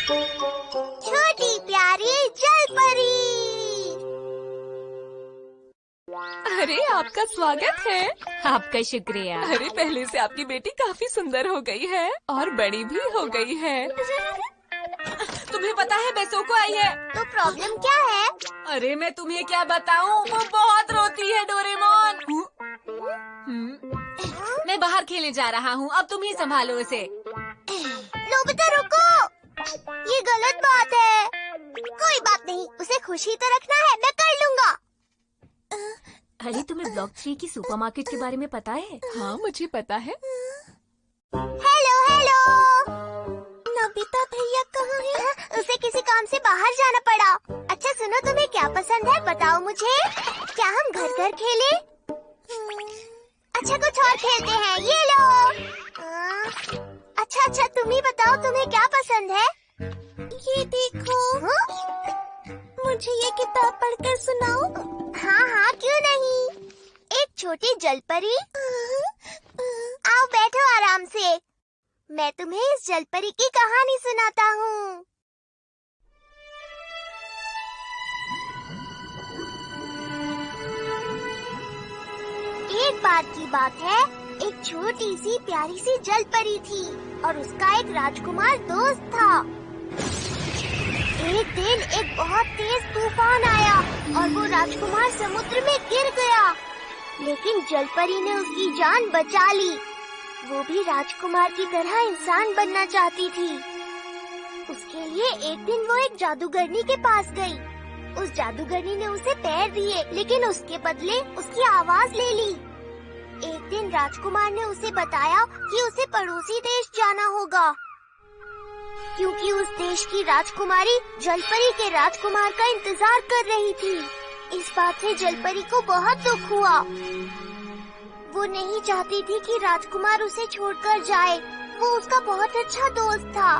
छोटी प्यारी जलपरी। अरे आपका स्वागत है। आपका शुक्रिया। अरे पहले से आपकी बेटी काफी सुंदर हो गई है और बड़ी भी हो गई है। तुम्हें पता है बेसोको आई है। तो प्रॉब्लम क्या है? अरे मैं तुम्हें क्या बताऊं, वो बहुत रोती है डोरेमोन। मैं बाहर खेलने जा रहा हूँ, अब तुम ही संभालो उसे। नोबिता रुको, ये गलत बात है। कोई बात नहीं, उसे खुशी तो रखना है, मैं कर लूँगा। अरे तुम्हें ब्लॉक 3 की सुपरमार्केट के बारे में पता है? हाँ मुझे पता है। हेलो हेलो, नोबिता भैया कहाँ हैं? उसे किसी काम से बाहर जाना पड़ा। अच्छा सुनो, तुम्हें क्या पसंद है बताओ मुझे। क्या हम घर घर खेलें? अच्छा कुछ और खेलते हैं, ये लो। अच्छा तुम ही बताओ तुम्हें क्या पसंद है? ये देखो। मुझे ये किताब पढ़कर सुनाओ। हाँ क्यों नहीं। एक छोटी जलपरी। आओ बैठो आराम से, मैं तुम्हें इस जलपरी की कहानी सुनाता हूँ। एक बार की बात है, एक छोटी सी प्यारी सी जलपरी थी और उसका एक राजकुमार दोस्त था। एक दिन एक बहुत तेज तूफान आया और वो राजकुमार समुद्र में गिर गया, लेकिन जलपरी ने उसकी जान बचा ली। वो भी राजकुमार की तरह इंसान बनना चाहती थी। उसके लिए एक दिन वो एक जादूगरनी के पास गई। उस जादूगरनी ने उसे पैर दिए, लेकिन उसके बदले उसकी आवाज ले ली। एक दिन राजकुमार ने उसे बताया कि उसे पड़ोसी देश जाना होगा, क्योंकि उस देश की राजकुमारी जलपरी के राजकुमार का इंतजार कर रही थी। इस बात से जलपरी को बहुत दुख हुआ। वो नहीं चाहती थी कि राजकुमार उसे छोड़कर जाए, वो उसका बहुत अच्छा दोस्त था।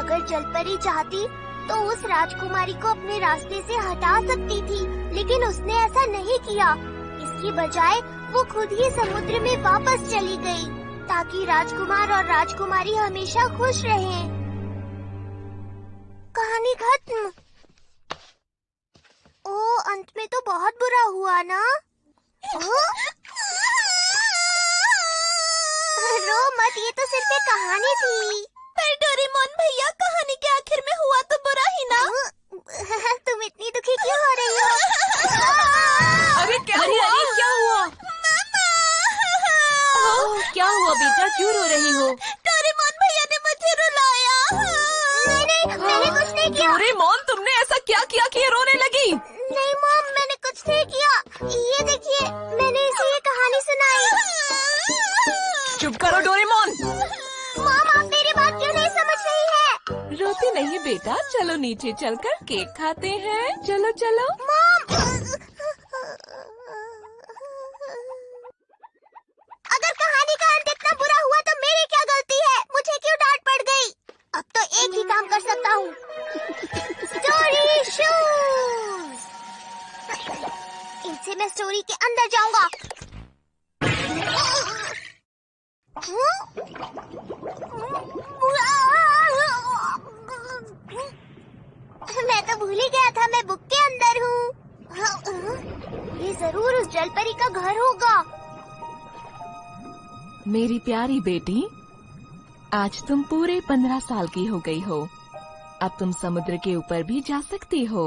अगर जलपरी चाहती तो उस राजकुमारी को अपने रास्ते से हटा सकती थी, लेकिन उसने ऐसा नहीं किया। इसकी बजाय वो खुद ही समुद्र में वापस चली गई, ताकि राजकुमार और राजकुमारी हमेशा खुश रहें। कहानी खत्म। ओ, अंत में तो बहुत बुरा हुआ ना। रो मत, ये तो सिर्फ एक कहानी थी। पर डोरेमोन भैया, कहानी के आखिर में हुआ तो बुरा ही ना। तुम इतनी दुखी क्यों हो रही हो? अरे क्या हुआ? क्या हुआ? क्या हुआ बेटा, क्यों रो रही हो? डोरेमोन भैया ने मुझे रुलाया। नहीं, मैंने कुछ नहीं किया। डोरेमोन, तुमने ऐसा क्या किया कि ये रोने लगी? नहीं मॉम, मैंने कुछ नहीं किया। ये देखिए, मैंने इसे ये कहानी सुनाई। चुप करो डोरेमोन। मॉम, आप मेरी बात क्यों नहीं समझ रही है? रोती नहीं बेटा, चलो नीचे चलकर केक खाते हैं। चलो चलो। मॉम, अगर कहानी का अंत इतना बुरा हुआ तो मेरी क्या गलती है? मुझे क्यों डांट पड़ गई? अब तो एक ही काम कर सकता हूँ। Story shoes. इनसे मैं स्टोरी के अंदर जाऊंगा। मैं तो भूल ही गया था मैं बुक के अंदर हूँ। ये जरूर उस जलपरी का घर होगा। मेरी प्यारी बेटी, आज तुम पूरे 15 साल की हो गई हो। अब तुम समुद्र के ऊपर भी जा सकती हो।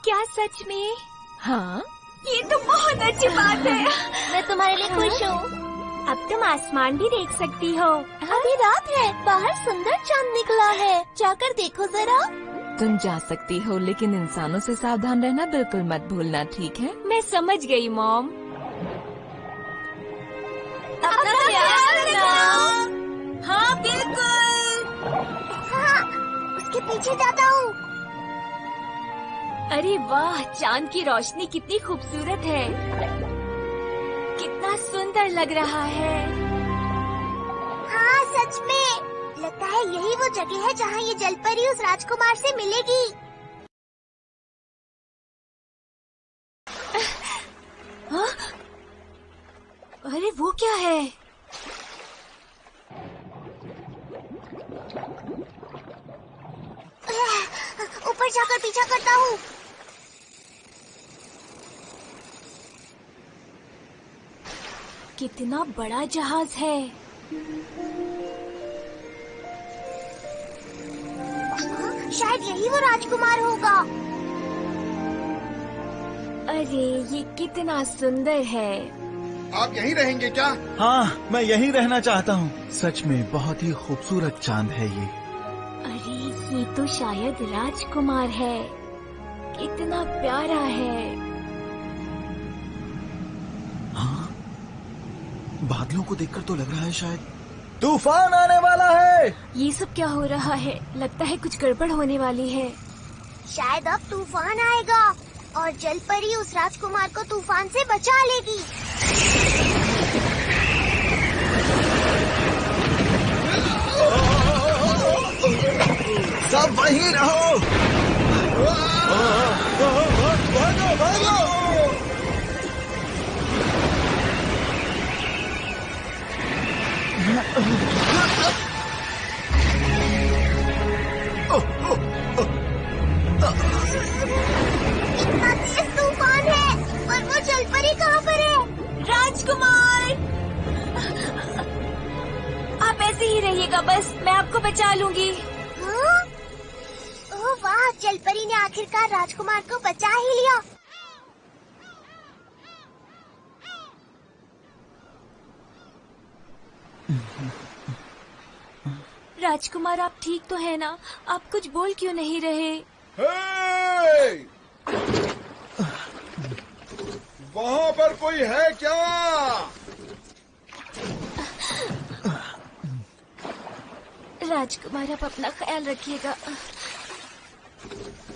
क्या सच में? हाँ। ये तो बहुत अच्छी बात है। मैं तुम्हारे लिए खुश हूँ। अब तुम आसमान भी देख सकती हो। अभी रात है, बाहर सुंदर चांद निकला है, जाकर देखो जरा। तुम जा सकती हो, लेकिन इंसानों से सावधान रहना बिल्कुल मत भूलना, ठीक है? मैं समझ गई मॉम। अपना ख्याल रखना। हाँ बिल्कुल। हाँ, उसके पीछे जाता हूँ। अरे वाह, चांद की रोशनी कितनी खूबसूरत है, कितना सुंदर लग रहा है। हाँ सच में, लगता है यही वो जगह है जहाँ ये जलपरी उस राजकुमार से मिलेगी। हाँ? अरे वो क्या है? बाहर जाकर पीछा करता हूँ। कितना बड़ा जहाज है। शायद यही वो राजकुमार होगा। अरे ये कितना सुंदर है। आप यहीं रहेंगे क्या? हाँ, मैं यहीं रहना चाहता हूँ। सच में बहुत ही खूबसूरत चांद है ये। अरे ये तो शायद राजकुमार है। कितना प्यारा है। हाँ, बादलों को देखकर तो लग रहा है शायद तूफान आने वाला है। ये सब क्या हो रहा है? लगता है कुछ गड़बड़ होने वाली है। शायद अब तूफान आएगा और जलपरी उस राजकुमार को तूफान से बचा लेगी। सब वहीं रहो। भागो भागो। इतना तेज तूफान है, पर वो जलपरी कहाँ पर है? राजकुमार, आप ऐसे ही रहिएगा, बस मैं आपको बचा लूंगी। हाँ? ओह वाह, जलपरी ने आखिरकार राजकुमार को बचा ही लिया। राजकुमार, आप ठीक तो है ना? आप कुछ बोल क्यों नहीं रहे? हे! वहाँ पर कोई है क्या? राजकुमार, आप अपना ख्याल रखिएगा।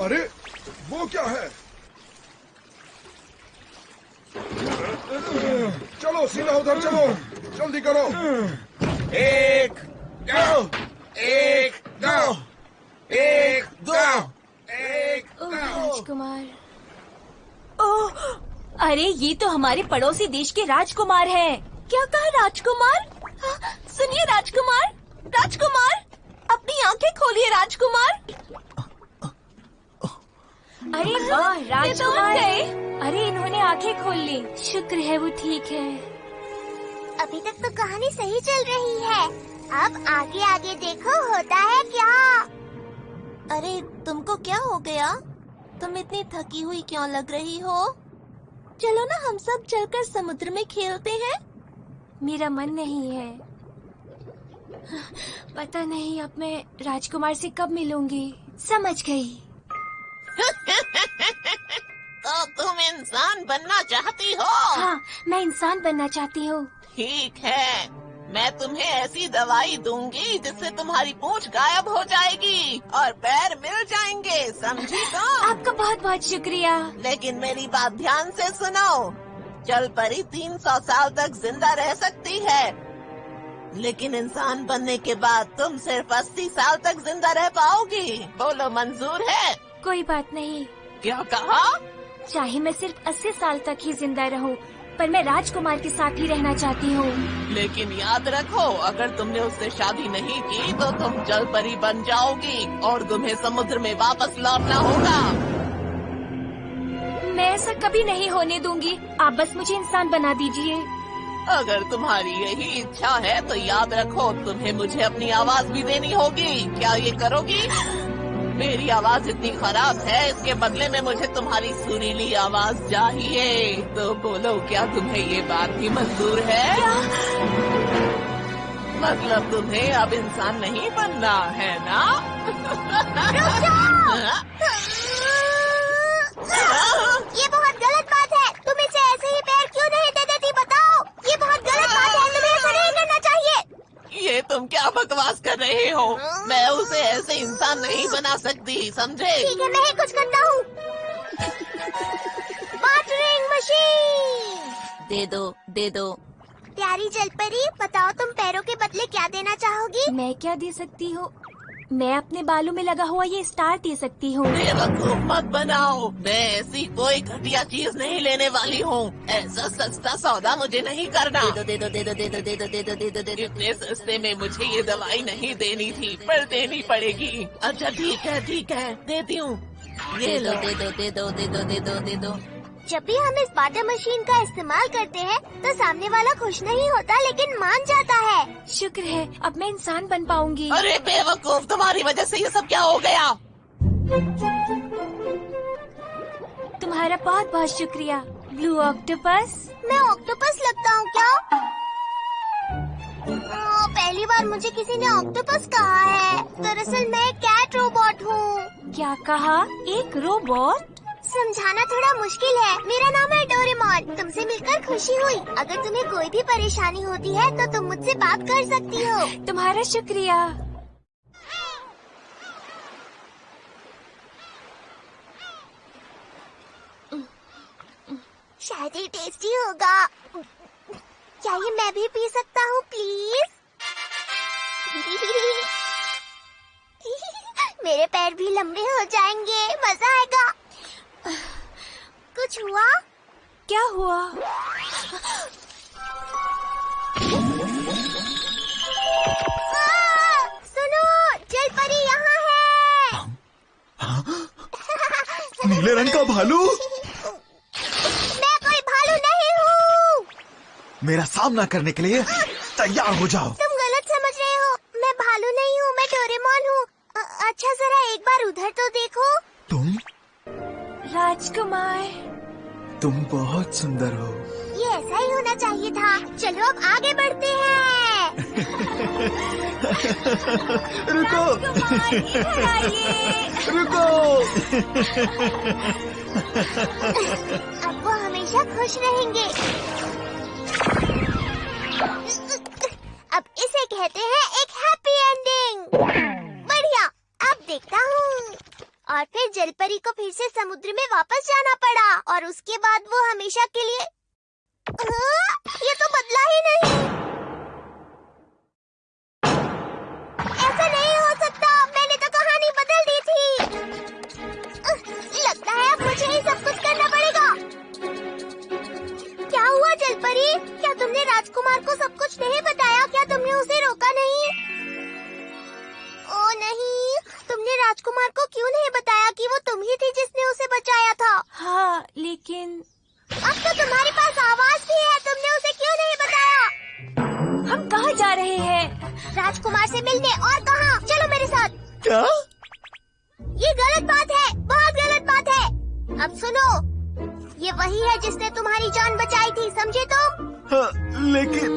अरे वो क्या है? चलो सीधा उधर चलो, जल्दी करो। एक दो, एक दो, एक दो, एक ओह दो। राजकुमार, ओह अरे ये तो हमारे पड़ोसी देश के राजकुमार हैं। क्या कहा राजकुमार? हाँ, सुनिए राजकुमार, राजकुमार अपनी आंखें खोलिए राजकुमार। अरे वाह राजकुमार, अरे इन्होंने आंखें खोल ली। शुक्र है वो ठीक है। अभी तक तो कहानी सही चल रही है। अब आगे आगे देखो होता है क्या। अरे तुमको क्या हो गया? तुम इतनी थकी हुई क्यों लग रही हो? चलो ना हम सब चलकर समुद्र में खेलते हैं। मेरा मन नहीं है। पता नहीं अब मैं राजकुमार से कब मिलूंगी। समझ गई। तो तुम इंसान बनना चाहती हो? हाँ, मैं इंसान बनना चाहती हूँ। ठीक है, मैं तुम्हें ऐसी दवाई दूंगी जिससे तुम्हारी पूंछ गायब हो जाएगी और पैर मिल जाएंगे, समझी तुम? आपका बहुत बहुत शुक्रिया। लेकिन मेरी बात ध्यान से सुनो। जलपरी 300 साल तक जिंदा रह सकती है, लेकिन इंसान बनने के बाद तुम सिर्फ 80 साल तक जिंदा रह पाओगी। बोलो मंजूर है? कोई बात नहीं। क्या कहा? चाहे मैं सिर्फ 80 साल तक ही जिंदा रहूं, पर मैं राजकुमार के साथ ही रहना चाहती हूँ। लेकिन याद रखो, अगर तुमने उससे शादी नहीं की तो तुम जलपरी बन जाओगी और तुम्हें समुद्र में वापस लौटना होगा। मैं ऐसा कभी नहीं होने दूंगी। आप बस मुझे इंसान बना दीजिए। अगर तुम्हारी यही इच्छा है तो याद रखो, तुम्हें मुझे अपनी आवाज भी देनी होगी। क्या ये करोगी? मेरी आवाज इतनी खराब है, इसके बदले में मुझे तुम्हारी सुरीली आवाज चाहिए। तो बोलो, क्या तुम्हें ये बात भी मंजूर है? मतलब तुम्हें अब इंसान नहीं बनना है ना? ये बहुत गलत बात है। तुम इसे ऐसे ही पैर क्यों नहीं दे देती बताओ? ये बहुत गलत बात है, तुम्हें ऐसा नहीं करना चाहिए। ये तुम क्या बकवास कर रहे हो? मैं उसे ऐसे इंसान नहीं बना सकती, समझे? ठीक है, मैं ही कुछ करता हूँ। वाटरिंग मशीन दे दो। प्यारी जलपरी, बताओ तुम पैरों के बदले क्या देना चाहोगी? मैं क्या दे सकती हूँ? मैं अपने बालों में लगा हुआ ये स्टार दे सकती हूँ। बेवकूफ मत बनाओ, मैं ऐसी कोई घटिया चीज नहीं लेने वाली हूँ। ऐसा सस्ता सौदा मुझे नहीं करना। दे दो। इतने सस्ते में मुझे ये दवाई नहीं देनी थी, पर देनी पड़ेगी। अच्छा ठीक है, देती हूँ। ये लो, दे दो, दे दो, दे दो, दे दो, दे दो। जब भी हम इस वाटर मशीन का इस्तेमाल करते हैं तो सामने वाला खुश नहीं होता लेकिन मान जाता है। शुक्र है अब मैं इंसान बन पाऊंगी। अरे बेवकूफ, तुम्हारी वजह से ये सब क्या हो गया? तुम्हारा बहुत बहुत शुक्रिया ब्लू ऑक्टोपस। मैं ऑक्टोपस लगता हूँ क्या? पहली बार मुझे किसी ने ऑक्टोपस कहा है। दरअसल मैं एक कैट रोबोट हूँ। क्या कहा? एक रोबोट? समझाना थोड़ा मुश्किल है। मेरा नाम है डोरेमोन। तुमसे मिलकर खुशी हुई। अगर तुम्हें कोई भी परेशानी होती है तो तुम मुझसे बात कर सकती हो। तुम्हारा शुक्रिया। शायद ये टेस्टी होगा। क्या ये मैं भी पी सकता हूँ प्लीज? मेरे पैर भी लंबे हो जाएंगे। मजा आएगा। कुछ हुआ? क्या हुआ? सुनो, जल परी यहाँ है। नीले रंग का भालू। मैं कोई भालू नहीं हूँ। मेरा सामना करने के लिए तैयार हो जाओ। तुम गलत समझ रहे हो। मैं भालू नहीं हूँ, मैं डोरेमोन हूँ। अच्छा जरा एक बार उधर तो देखो। तुम राजकुमार। तुम बहुत सुंदर हो। ये ऐसा ही होना चाहिए था। चलो अब आगे बढ़ते हैं। रुको इधर आइए। रुको। अब वो हमेशा खुश रहेंगे। अब इसे कहते हैं एक हैप्पी एंडिंग। बढ़िया। अब देखता हूँ। और फिर जलपरी को फिर से समुद्र में वापस जाना पड़ा और उसके बाद वो हमेशा के लिए ये तो बदला ही नहीं। ऐसा नहीं हो सकता। मैंने तो कहानी बदल दी थी। लगता है अब मुझे ही सब कुछ करना पड़ेगा। क्या हुआ जलपरी? क्या तुमने राजकुमार को सब कुछ नहीं बताया? क्या तुमने उसे रोका नहीं? ओ नहीं, तुमने राजकुमार को क्यों नहीं बताया कि वो तुम ही थी जिसने उसे बचाया था? हाँ लेकिन अब तो तुम्हारे पास आवाज भी है। तुमने उसे क्यों नहीं बताया? हम कहाँ जा रहे हैं? राजकुमार से मिलने। और कहाँ? चलो मेरे साथ। क्या? ये गलत बात है, बहुत गलत बात है। अब सुनो, ये वही है जिसने तुम्हारी जान बचाई थी, समझे तुम? हाँ, लेकिन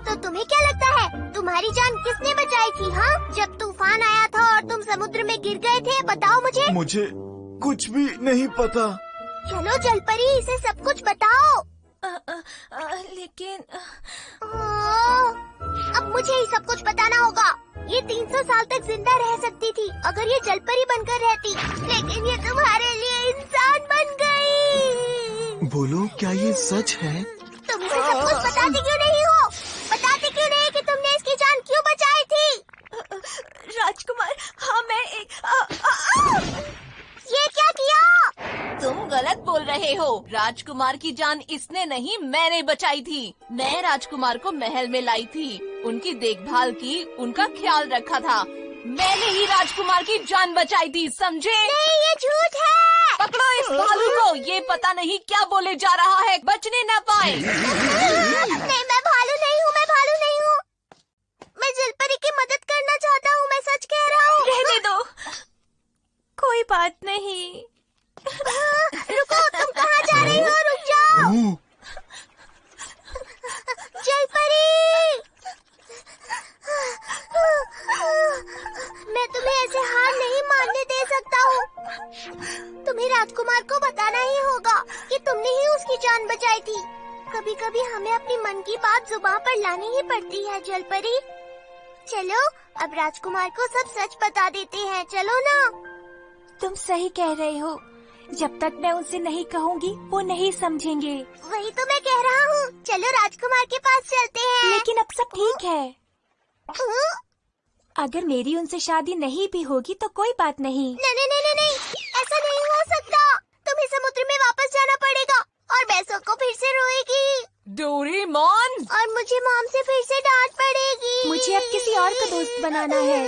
तो तुम्हें क्या लगता है तुम्हारी जान किसने बचाई थी? हाँ, जब तूफान आया था और तुम समुद्र में गिर गए थे, बताओ मुझे कुछ भी नहीं पता। चलो जलपरी, इसे सब कुछ बताओ। लेकिन अब मुझे ही सब कुछ बताना होगा। ये 300 साल तक जिंदा रह सकती थी अगर ये जलपरी बनकर रहती, लेकिन ये तुम्हारे लिए इंसान बन गई। बोलो, क्या ये सच है? तुम इसे सब कुछ बताती क्यों नहीं हो? बताती क्यों नहीं कि तुमने इसकी जान क्यों बचाई थी? राजकुमार, हाँ मैं एक ये क्या किया? तुम गलत बोल रहे हो। राजकुमार की जान इसने नहीं, मैंने बचाई थी। मैं राजकुमार को महल में लाई थी, उनकी देखभाल की, उनका ख्याल रखा था। मैंने ही राजकुमार की जान बचाई थी, समझे? नहीं, ये झूठ है। पकड़ो इस भालू को। ये पता नहीं क्या बोले जा रहा है, बचने न पाए। नहीं, मैं भालू नहीं हूँ, मैं भालू नहीं हूँ। मैं जलपरी की मदद करना चाहता हूँ, मैं सच कह रहा हूँ। रहने दो, कोई बात नहीं। रुको, तुम कहाँ जा रही हो? रुक जाओ। जलपरी, मैं तुम्हें ऐसे हार नहीं मानने दे सकता हूँ। तुम्हें राजकुमार को बताना ही होगा कि तुमने ही उसकी जान बचाई थी। कभी कभी हमें अपनी मन की बात जुबान पर लानी ही पड़ती है जलपरी। चलो अब राजकुमार को सब सच बता देते हैं, चलो ना। तुम सही कह रहे हो। जब तक मैं उनसे नहीं कहूँगी वो नहीं समझेंगे। वही तो मैं कह रहा हूँ। चलो राजकुमार के पास चलते हैं। लेकिन अब सब ठीक है। अगर मेरी उनसे शादी नहीं भी होगी तो कोई बात नहीं। नहीं, ऐसा नहीं हो सकता। तुम्हें समुद्र में वापस जाना पड़ेगा और बैसो को फिर से रोएगी। डोरेमोन, और मुझे मॉम से फिर से डांट पड़ेगी। मुझे अब किसी और को दोस्त बनाना है।